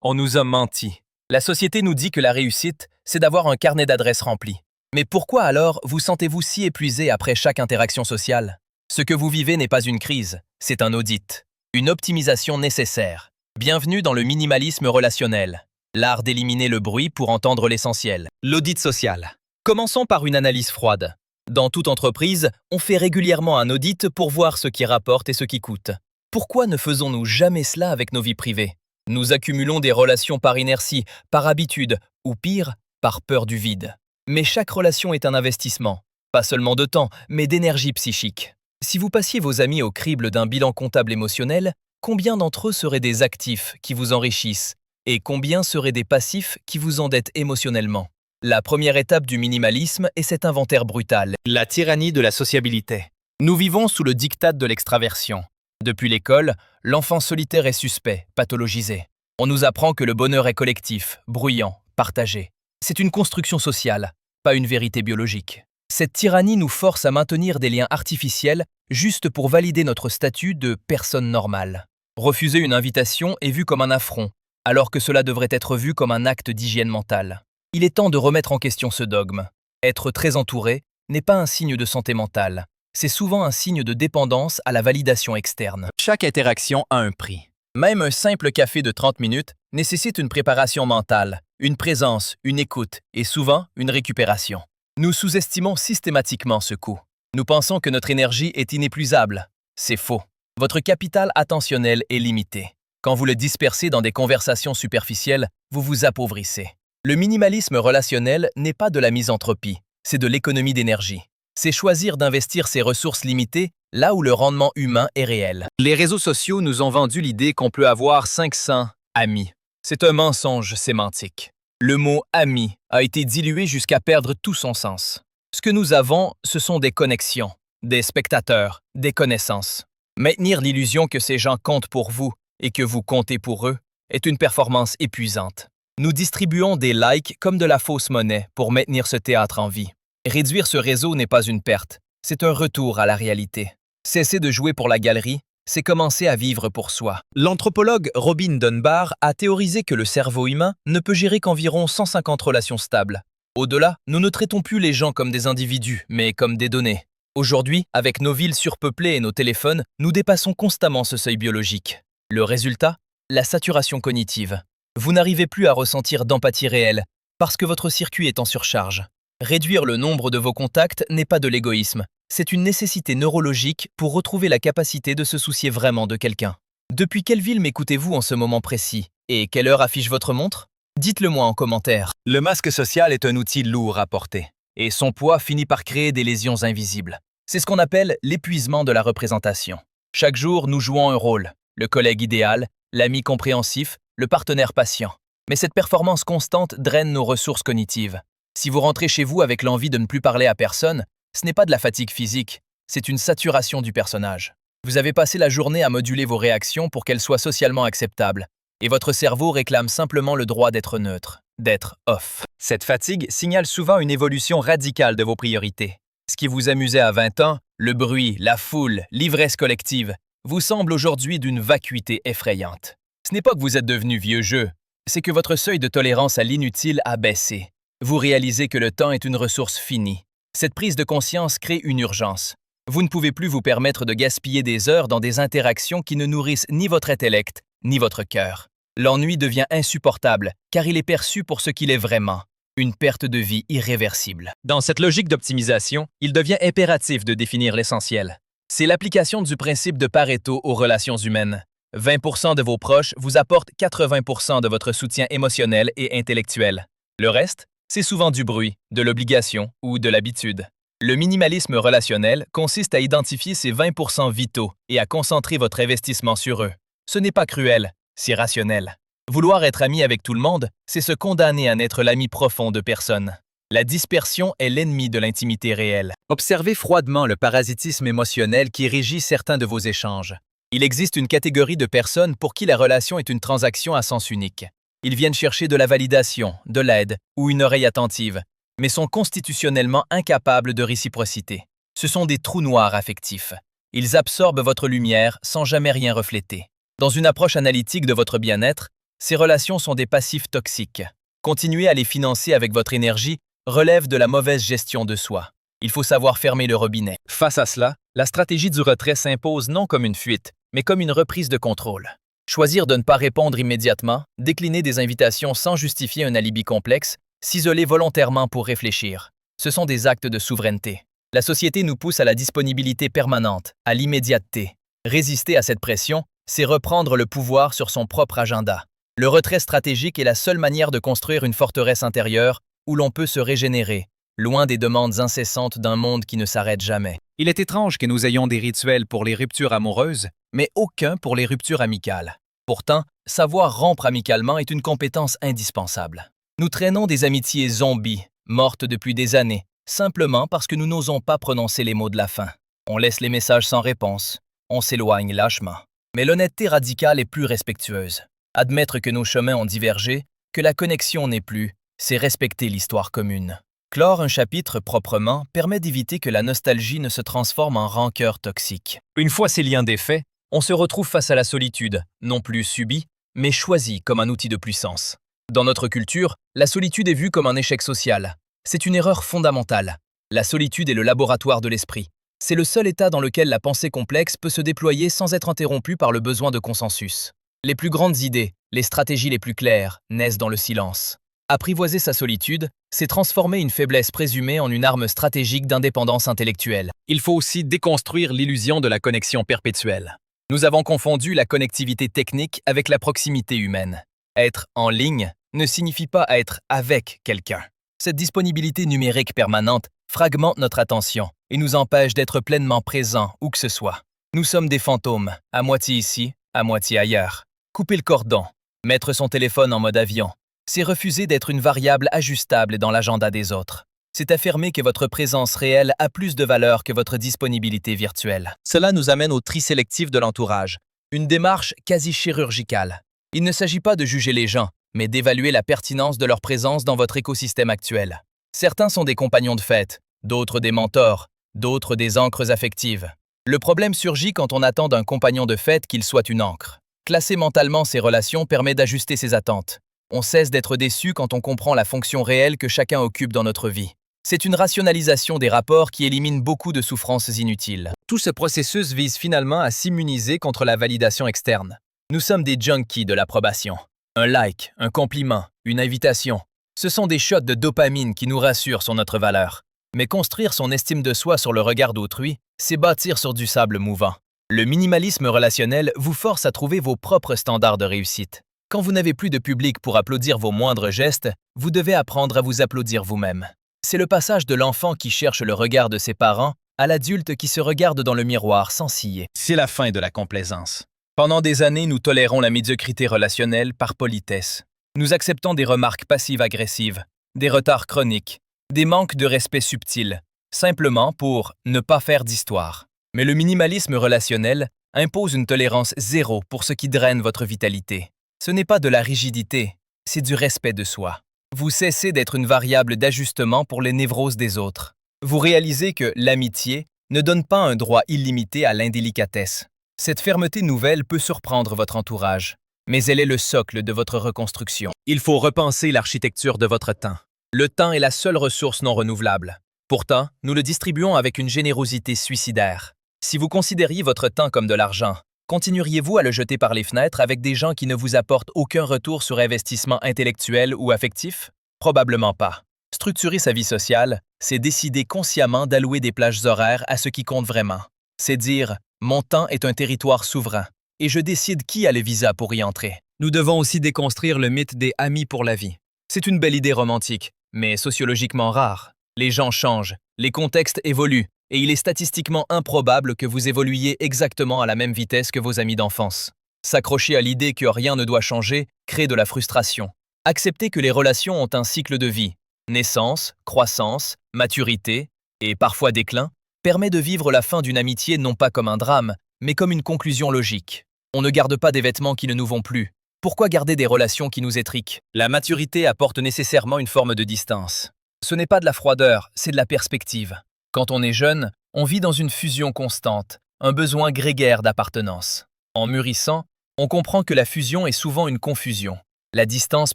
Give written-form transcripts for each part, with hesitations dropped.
On nous a menti. La société nous dit que la réussite, c'est d'avoir un carnet d'adresses rempli. Mais pourquoi alors vous sentez-vous si épuisé après chaque interaction sociale? Ce que vous vivez n'est pas une crise, c'est un audit. Une optimisation nécessaire. Bienvenue dans le minimalisme relationnel. L'art d'éliminer le bruit pour entendre l'essentiel. L'audit social. Commençons par une analyse froide. Dans toute entreprise, on fait régulièrement un audit pour voir ce qui rapporte et ce qui coûte. Pourquoi ne faisons-nous jamais cela avec nos vies privées? Nous accumulons des relations par inertie, par habitude, ou pire, par peur du vide. Mais chaque relation est un investissement, pas seulement de temps, mais d'énergie psychique. Si vous passiez vos amis au crible d'un bilan comptable émotionnel, combien d'entre eux seraient des actifs qui vous enrichissent et combien seraient des passifs qui vous endettent émotionnellement? La première étape du minimalisme est cet inventaire brutal, la tyrannie de la sociabilité. Nous vivons sous le diktat de l'extraversion. Depuis l'école, l'enfant solitaire est suspect, pathologisé. On nous apprend que le bonheur est collectif, bruyant, partagé. C'est une construction sociale, pas une vérité biologique. Cette tyrannie nous force à maintenir des liens artificiels juste pour valider notre statut de personne normale. Refuser une invitation est vu comme un affront, alors que cela devrait être vu comme un acte d'hygiène mentale. Il est temps de remettre en question ce dogme. Être très entouré n'est pas un signe de santé mentale. C'est souvent un signe de dépendance à la validation externe. Chaque interaction a un prix. Même un simple café de 30 minutes nécessite une préparation mentale, une présence, une écoute et souvent une récupération. Nous sous-estimons systématiquement ce coût. Nous pensons que notre énergie est inépuisable. C'est faux. Votre capital attentionnel est limité. Quand vous le dispersez dans des conversations superficielles, vous vous appauvrissez. Le minimalisme relationnel n'est pas de la misanthropie, c'est de l'économie d'énergie. C'est choisir d'investir ses ressources limitées là où le rendement humain est réel. Les réseaux sociaux nous ont vendu l'idée qu'on peut avoir 500 amis. C'est un mensonge sémantique. Le mot « ami » a été dilué jusqu'à perdre tout son sens. Ce que nous avons, ce sont des connexions, des spectateurs, des connaissances. Maintenir l'illusion que ces gens comptent pour vous et que vous comptez pour eux est une performance épuisante. Nous distribuons des likes comme de la fausse monnaie pour maintenir ce théâtre en vie. Réduire ce réseau n'est pas une perte, c'est un retour à la réalité. Cesser de jouer pour la galerie, c'est commencer à vivre pour soi. L'anthropologue Robin Dunbar a théorisé que le cerveau humain ne peut gérer qu'environ 150 relations stables. Au-delà, nous ne traitons plus les gens comme des individus, mais comme des données. Aujourd'hui, avec nos villes surpeuplées et nos téléphones, nous dépassons constamment ce seuil biologique. Le résultat? La saturation cognitive. Vous n'arrivez plus à ressentir d'empathie réelle, parce que votre circuit est en surcharge. Réduire le nombre de vos contacts n'est pas de l'égoïsme, c'est une nécessité neurologique pour retrouver la capacité de se soucier vraiment de quelqu'un. Depuis quelle ville m'écoutez-vous en ce moment précis? Et quelle heure affiche votre montre? Dites-le moi en commentaire. Le masque social est un outil lourd à porter, et son poids finit par créer des lésions invisibles. C'est ce qu'on appelle l'épuisement de la représentation. Chaque jour, nous jouons un rôle, le collègue idéal, l'ami compréhensif, le partenaire patient. Mais cette performance constante draine nos ressources cognitives. Si vous rentrez chez vous avec l'envie de ne plus parler à personne, ce n'est pas de la fatigue physique, c'est une saturation du personnage. Vous avez passé la journée à moduler vos réactions pour qu'elles soient socialement acceptables, et votre cerveau réclame simplement le droit d'être neutre, d'être off. Cette fatigue signale souvent une évolution radicale de vos priorités. Ce qui vous amusait à 20 ans, le bruit, la foule, l'ivresse collective, vous semble aujourd'hui d'une vacuité effrayante. Ce n'est pas que vous êtes devenu vieux jeu, c'est que votre seuil de tolérance à l'inutile a baissé. Vous réalisez que le temps est une ressource finie. Cette prise de conscience crée une urgence. Vous ne pouvez plus vous permettre de gaspiller des heures dans des interactions qui ne nourrissent ni votre intellect, ni votre cœur. L'ennui devient insupportable, car il est perçu pour ce qu'il est vraiment, une perte de vie irréversible. Dans cette logique d'optimisation, il devient impératif de définir l'essentiel. C'est l'application du principe de Pareto aux relations humaines. 20% de vos proches vous apportent 80% de votre soutien émotionnel et intellectuel. Le reste, c'est souvent du bruit, de l'obligation ou de l'habitude. Le minimalisme relationnel consiste à identifier ces 20% vitaux et à concentrer votre investissement sur eux. Ce n'est pas cruel, c'est rationnel. Vouloir être ami avec tout le monde, c'est se condamner à n'être l'ami profond de personne. La dispersion est l'ennemi de l'intimité réelle. Observez froidement le parasitisme émotionnel qui régit certains de vos échanges. Il existe une catégorie de personnes pour qui la relation est une transaction à sens unique. Ils viennent chercher de la validation, de l'aide ou une oreille attentive, mais sont constitutionnellement incapables de réciprocité. Ce sont des trous noirs affectifs. Ils absorbent votre lumière sans jamais rien refléter. Dans une approche analytique de votre bien-être, Ces relations sont des passifs toxiques. Continuer à les financer avec votre énergie relève de la mauvaise gestion de soi. Il faut savoir fermer le robinet. Face à cela, la stratégie du retrait s'impose non comme une fuite, mais comme une reprise de contrôle. Choisir de ne pas répondre immédiatement, décliner des invitations sans justifier un alibi complexe, s'isoler volontairement pour réfléchir. Ce sont des actes de souveraineté. La société nous pousse à la disponibilité permanente, à l'immédiateté. Résister à cette pression, c'est reprendre le pouvoir sur son propre agenda. Le retrait stratégique est la seule manière de construire une forteresse intérieure où l'on peut se régénérer, loin des demandes incessantes d'un monde qui ne s'arrête jamais. Il est étrange que nous ayons des rituels pour les ruptures amoureuses, Mais aucun pour les ruptures amicales. Pourtant, savoir rompre amicalement est une compétence indispensable. Nous traînons des amitiés zombies, mortes depuis des années, simplement parce que nous n'osons pas prononcer les mots de la fin. On laisse les messages sans réponse, on s'éloigne lâchement. Mais l'honnêteté radicale est plus respectueuse. Admettre que nos chemins ont divergé, que la connexion n'est plus, c'est respecter l'histoire commune. Clore un chapitre proprement permet d'éviter que la nostalgie ne se transforme en rancœur toxique. Une fois ces liens défaits, on se retrouve face à la solitude, non plus subie, mais choisie comme un outil de puissance. Dans notre culture, la solitude est vue comme un échec social. C'est une erreur fondamentale. La solitude est le laboratoire de l'esprit. C'est le seul état dans lequel la pensée complexe peut se déployer sans être interrompue par le besoin de consensus. Les plus grandes idées, les stratégies les plus claires, naissent dans le silence. Apprivoiser sa solitude, c'est transformer une faiblesse présumée en une arme stratégique d'indépendance intellectuelle. il faut aussi déconstruire l'illusion de la connexion perpétuelle. Nous avons confondu la connectivité technique avec la proximité humaine. Être en ligne ne signifie pas être avec quelqu'un. Cette disponibilité numérique permanente fragmente notre attention et nous empêche d'être pleinement présents où que ce soit. Nous sommes des fantômes, à moitié ici, à moitié ailleurs. Couper le cordon, mettre son téléphone en mode avion, c'est refuser d'être une variable ajustable dans l'agenda des autres. C'est affirmer que votre présence réelle a plus de valeur que votre disponibilité virtuelle. Cela nous amène au tri sélectif de l'entourage, une démarche quasi chirurgicale. Il ne s'agit pas de juger les gens, mais d'évaluer la pertinence de leur présence dans votre écosystème actuel. Certains sont des compagnons de fête, d'autres des mentors, d'autres des ancres affectives. Le problème surgit quand on attend d'un compagnon de fête qu'il soit une ancre. Classer mentalement ces relations permet d'ajuster ses attentes. On cesse d'être déçu quand on comprend la fonction réelle que chacun occupe dans notre vie. C'est une rationalisation des rapports qui élimine beaucoup de souffrances inutiles. Tout ce processus vise finalement à s'immuniser contre la validation externe. Nous sommes des junkies de l'approbation. Un like, un compliment, une invitation. Ce sont des shots de dopamine qui nous rassurent sur notre valeur. Mais construire son estime de soi sur le regard d'autrui, c'est bâtir sur du sable mouvant. Le minimalisme relationnel vous force à trouver vos propres standards de réussite. Quand vous n'avez plus de public pour applaudir vos moindres gestes, vous devez apprendre à vous applaudir vous-même. C'est le passage de l'enfant qui cherche le regard de ses parents à l'adulte qui se regarde dans le miroir sans ciller. C'est la fin de la complaisance. Pendant des années, nous tolérons la médiocrité relationnelle par politesse. Nous acceptons des remarques passives-agressives, des retards chroniques, des manques de respect subtils, simplement pour ne pas faire d'histoire. Mais le minimalisme relationnel impose une tolérance zéro pour ce qui draine votre vitalité. Ce n'est pas de la rigidité, c'est du respect de soi. Vous cessez d'être une variable d'ajustement pour les névroses des autres. Vous réalisez que l'amitié ne donne pas un droit illimité à l'indélicatesse. Cette fermeté nouvelle peut surprendre votre entourage, mais elle est le socle de votre reconstruction. Il faut repenser l'architecture de votre temps. Le temps est la seule ressource non renouvelable. Pourtant, nous le distribuons avec une générosité suicidaire. Si vous considériez votre temps comme de l'argent, continueriez-vous à le jeter par les fenêtres avec des gens qui ne vous apportent aucun retour sur investissement intellectuel ou affectif? Probablement pas. Structurer sa vie sociale, c'est décider consciemment d'allouer des plages horaires à ce qui compte vraiment. C'est dire « mon temps est un territoire souverain et je décide qui a le visa pour y entrer ». Nous devons aussi déconstruire le mythe des amis pour la vie. C'est une belle idée romantique, mais sociologiquement rare. Les gens changent, les contextes évoluent, et il est statistiquement improbable que vous évoluiez exactement à la même vitesse que vos amis d'enfance. S'accrocher à l'idée que rien ne doit changer crée de la frustration. Accepter que les relations ont un cycle de vie, naissance, croissance, maturité et parfois déclin, permet de vivre la fin d'une amitié non pas comme un drame, mais comme une conclusion logique. On ne garde pas des vêtements qui ne nous vont plus. Pourquoi garder des relations qui nous étriquent? La maturité apporte nécessairement une forme de distance. Ce n'est pas de la froideur, c'est de la perspective. Quand on est jeune, on vit dans une fusion constante, un besoin grégaire d'appartenance. En mûrissant, on comprend que la fusion est souvent une confusion. La distance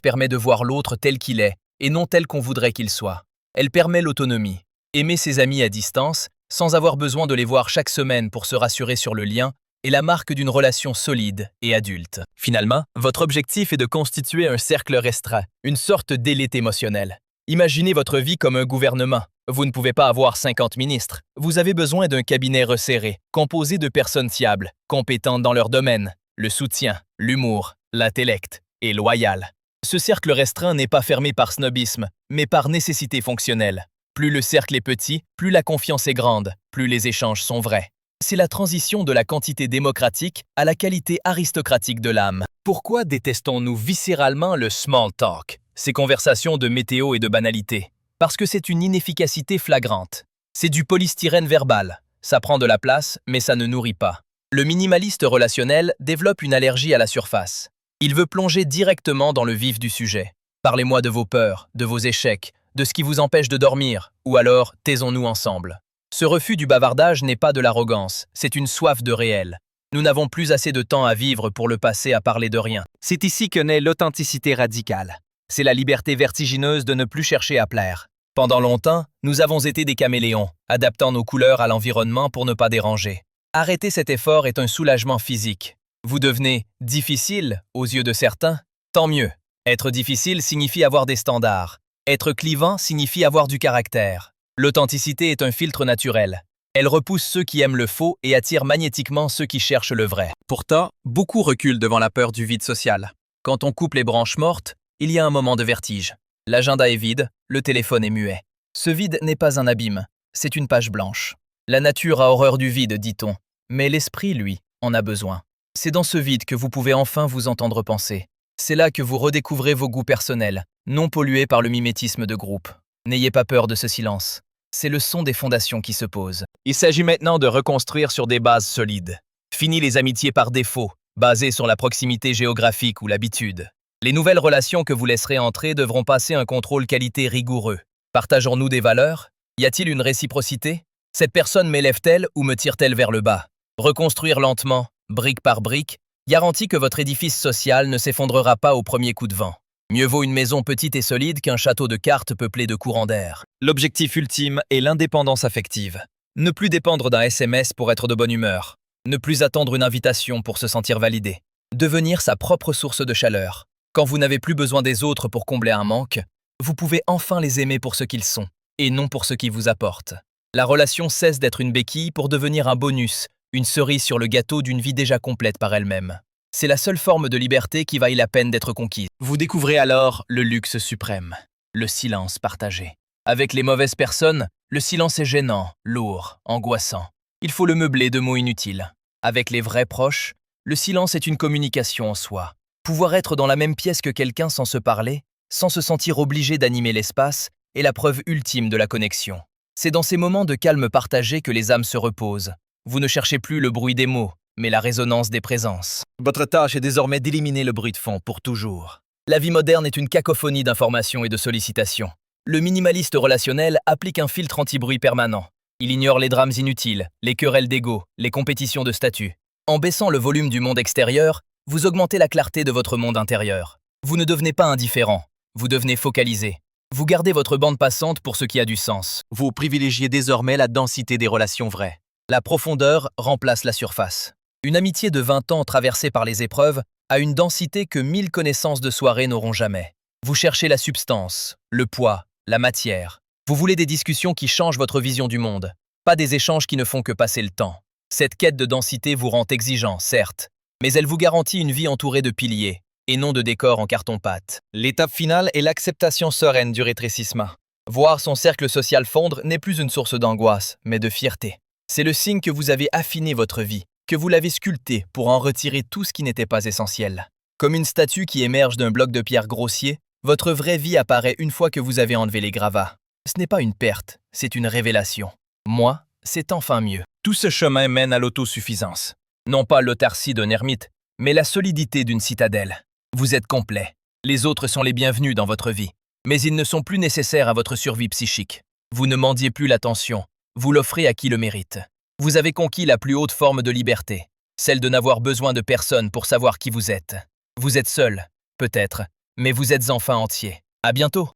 permet de voir l'autre tel qu'il est et non tel qu'on voudrait qu'il soit. Elle permet l'autonomie. Aimer ses amis à distance, sans avoir besoin de les voir chaque semaine pour se rassurer sur le lien, est la marque d'une relation solide et adulte. Finalement, votre objectif est de constituer un cercle restreint, une sorte d'élite émotionnelle. Imaginez votre vie comme un gouvernement. Vous ne pouvez pas avoir 50 ministres. Vous avez besoin d'un cabinet resserré, composé de personnes fiables, compétentes dans leur domaine, le soutien, l'humour, l'intellect et loyal. Ce cercle restreint n'est pas fermé par snobisme, mais par nécessité fonctionnelle. Plus le cercle est petit, plus la confiance est grande, plus les échanges sont vrais. C'est la transition de la quantité démocratique à la qualité aristocratique de l'âme. Pourquoi détestons-nous viscéralement le small talk, ces conversations de météo et de banalité? Parce que c'est une inefficacité flagrante. C'est du polystyrène verbal. Ça prend de la place, mais ça ne nourrit pas. Le minimaliste relationnel développe une allergie à la surface. Il veut plonger directement dans le vif du sujet. Parlez-moi de vos peurs, de vos échecs, de ce qui vous empêche de dormir, ou alors taisons-nous ensemble. Ce refus du bavardage n'est pas de l'arrogance, c'est une soif de réel. Nous n'avons plus assez de temps à vivre pour le passer à parler de rien. C'est ici que naît l'authenticité radicale. C'est la liberté vertigineuse de ne plus chercher à plaire. Pendant longtemps, nous avons été des caméléons, adaptant nos couleurs à l'environnement pour ne pas déranger. Arrêter cet effort est un soulagement physique. Vous devenez difficile aux yeux de certains, tant mieux. Être difficile signifie avoir des standards. Être clivant signifie avoir du caractère. L'authenticité est un filtre naturel. Elle repousse ceux qui aiment le faux et attire magnétiquement ceux qui cherchent le vrai. Pourtant, beaucoup reculent devant la peur du vide social. Quand on coupe les branches mortes, il y a un moment de vertige. L'agenda est vide, le téléphone est muet. Ce vide n'est pas un abîme, c'est une page blanche. La nature a horreur du vide, dit-on, mais l'esprit, lui, en a besoin. C'est dans ce vide que vous pouvez enfin vous entendre penser. C'est là que vous redécouvrez vos goûts personnels, non pollués par le mimétisme de groupe. N'ayez pas peur de ce silence. C'est le son des fondations qui se posent. Il s'agit maintenant de reconstruire sur des bases solides. Fini les amitiés par défaut, basées sur la proximité géographique ou l'habitude. Les nouvelles relations que vous laisserez entrer devront passer un contrôle qualité rigoureux. Partageons-nous des valeurs? Y a-t-il une réciprocité? Cette personne m'élève-t-elle ou me tire-t-elle vers le bas? Reconstruire lentement, brique par brique, garantit que votre édifice social ne s'effondrera pas au premier coup de vent. Mieux vaut une maison petite et solide qu'un château de cartes peuplé de courants d'air. L'objectif ultime est l'indépendance affective. Ne plus dépendre d'un SMS pour être de bonne humeur. Ne plus attendre une invitation pour se sentir validé. Devenir sa propre source de chaleur. Quand vous n'avez plus besoin des autres pour combler un manque, vous pouvez enfin les aimer pour ce qu'ils sont, et non pour ce qu'ils vous apportent. La relation cesse d'être une béquille pour devenir un bonus, une cerise sur le gâteau d'une vie déjà complète par elle-même. C'est la seule forme de liberté qui vaille la peine d'être conquise. Vous découvrez alors le luxe suprême, le silence partagé. Avec les mauvaises personnes, le silence est gênant, lourd, angoissant. Il faut le meubler de mots inutiles. Avec les vrais proches, le silence est une communication en soi. Pouvoir être dans la même pièce que quelqu'un sans se parler, sans se sentir obligé d'animer l'espace, est la preuve ultime de la connexion. C'est dans ces moments de calme partagé que les âmes se reposent. Vous ne cherchez plus le bruit des mots, mais la résonance des présences. Votre tâche est désormais d'éliminer le bruit de fond pour toujours. La vie moderne est une cacophonie d'informations et de sollicitations. Le minimaliste relationnel applique un filtre anti-bruit permanent. Il ignore les drames inutiles, les querelles d'ego, les compétitions de statut. En baissant le volume du monde extérieur, vous augmentez la clarté de votre monde intérieur. Vous ne devenez pas indifférent, vous devenez focalisé. Vous gardez votre bande passante pour ce qui a du sens. Vous privilégiez désormais la densité des relations vraies. La profondeur remplace la surface. Une amitié de 20 ans traversée par les épreuves a une densité que 1000 connaissances de soirée n'auront jamais. Vous cherchez la substance, le poids, la matière. Vous voulez des discussions qui changent votre vision du monde, pas des échanges qui ne font que passer le temps. Cette quête de densité vous rend exigeant, certes, mais elle vous garantit une vie entourée de piliers, et non de décors en carton-pâte. L'étape finale est l'acceptation sereine du rétrécissement. Voir son cercle social fondre n'est plus une source d'angoisse, mais de fierté. C'est le signe que vous avez affiné votre vie, que vous l'avez sculptée pour en retirer tout ce qui n'était pas essentiel. Comme une statue qui émerge d'un bloc de pierre grossier, votre vraie vie apparaît une fois que vous avez enlevé les gravats. Ce n'est pas une perte, c'est une révélation. Moi, c'est enfin mieux. Tout ce chemin mène à l'autosuffisance. Non pas l'autarcie d'un ermite, mais la solidité d'une citadelle. Vous êtes complet. Les autres sont les bienvenus dans votre vie, mais ils ne sont plus nécessaires à votre survie psychique. Vous ne mendiez plus l'attention, vous l'offrez à qui le mérite. Vous avez conquis la plus haute forme de liberté, celle de n'avoir besoin de personne pour savoir qui vous êtes. Vous êtes seul, peut-être, Mais vous êtes enfin entier. À bientôt.